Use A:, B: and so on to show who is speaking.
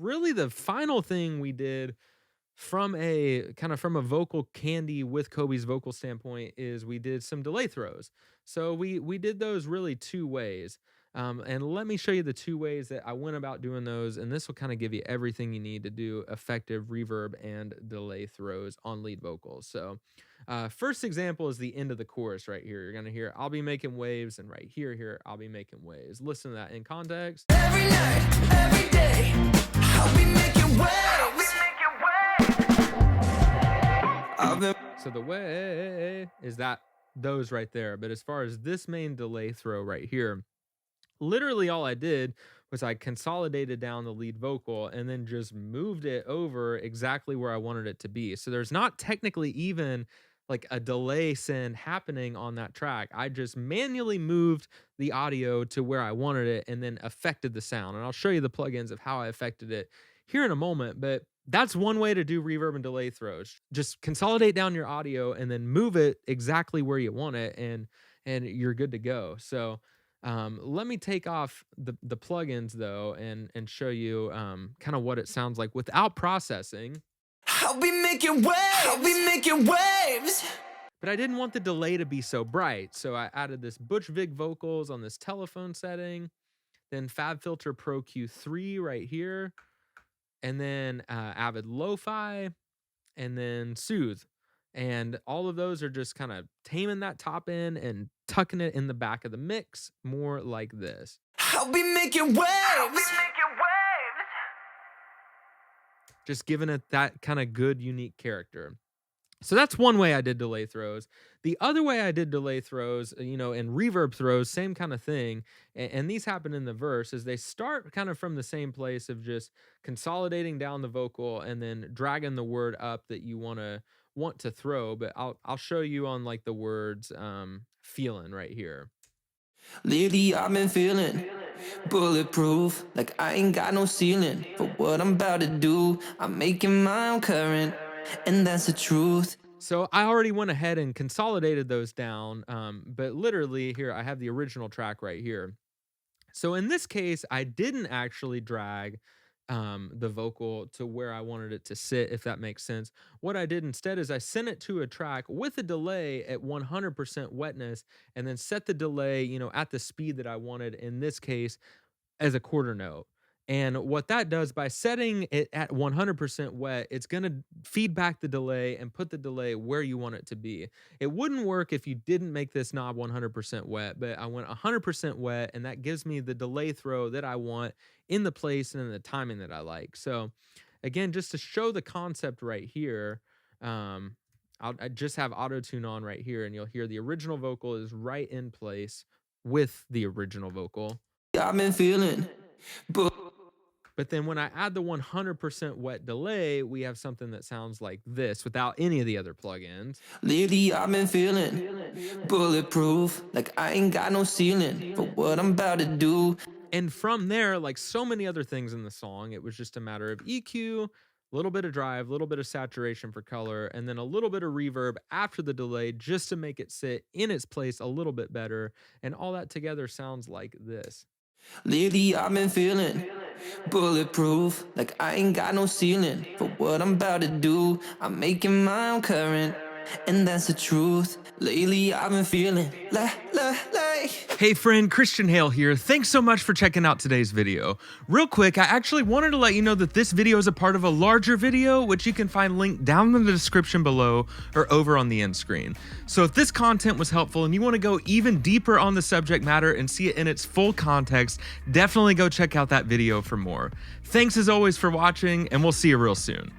A: really the final thing we did from a vocal candy with Kobe's vocal standpoint is we did some delay throws. So we did those really two ways. And let me show you the two ways that I went about doing those, and this will kind of give you everything you need to do effective reverb and delay throws on lead vocals. So first example is the end of the chorus right here. You're gonna hear I'll be making waves, and right here I'll be making waves. Listen to that in context.
B: Every night, every day, I'll be making waves.
A: So the way is those right there. But as far as this main delay throw right here, literally all I did was I consolidated down the lead vocal and then just moved it over exactly where I wanted it to be. So there's not technically even like a delay send happening on that track. I just manually moved the audio to where I wanted it and then affected the sound. And I'll show you the plugins of how I affected it here in a moment. But that's one way to do reverb and delay throws. Just consolidate down your audio and then move it exactly where you want it, and you're good to go. So let me take off the plugins though and show you kind of what it sounds like without processing.
B: I'll be making waves. I'll be making waves.
A: But I didn't want the delay to be so bright, so I added this Butch Vig vocals on this telephone setting, then FabFilter Pro Q3 right here, and then Avid Lo-Fi, and then Soothe. And all of those are just kind of taming that top end and tucking it in the back of the mix, more like this.
B: I'll be making waves.
A: Just giving it that kind of good, unique character. So that's one way I did delay throws. The other way I did delay throws, and reverb throws, same kind of thing. And these happen in the verse, is they start kind of from the same place of just consolidating down the vocal and then dragging the word up that you want to throw. But I'll show you on like the words feeling right here.
B: Lately I've been feeling bulletproof, like I ain't got no ceiling for what I'm about to do. I'm making my own current, and that's the truth.
A: So I already went ahead and consolidated those down, but literally here I have the original track right here. So in this case, I didn't actually drag the vocal to where I wanted it to sit, if that makes sense. What I did instead is I sent it to a track with a delay at 100% wetness, and then set the delay, at the speed that I wanted, in this case, as a quarter note. And what that does, by setting it at 100% wet, it's going to feed back the delay and put the delay where you want it to be. It wouldn't work if you didn't make this knob 100% wet, but I went 100% wet, and that gives me the delay throw that I want in the place and in the timing that I like. So again, just to show the concept right here, I just have auto-tune on right here, and you'll hear the original vocal is right in place with the original vocal.
B: I've been feeling
A: But then when I add the 100% wet delay, we have something that sounds like this without any of the other plugins.
B: lately I've been feeling bulletproof, like I ain't got no ceiling for what I'm about to do.
A: And from there, like so many other things in the song, it was just a matter of EQ, a little bit of drive, a little bit of saturation for color, and then a little bit of reverb after the delay just to make it sit in its place a little bit better. And all that together sounds like this.
B: Lately I've been feeling bulletproof, like I ain't got no ceiling for what I'm about to do. I'm making my own current, and that's the truth. Lately I've been feeling like.
A: Hey friend, Christian Hale here. Thanks so much for checking out today's video. Real quick, I actually wanted to let you know that this video is a part of a larger video, which you can find linked down in the description below or over on the end screen. So if this content was helpful and you want to go even deeper on the subject matter and see it in its full context, definitely go check out that video for more. Thanks as always for watching, and we'll see you real soon.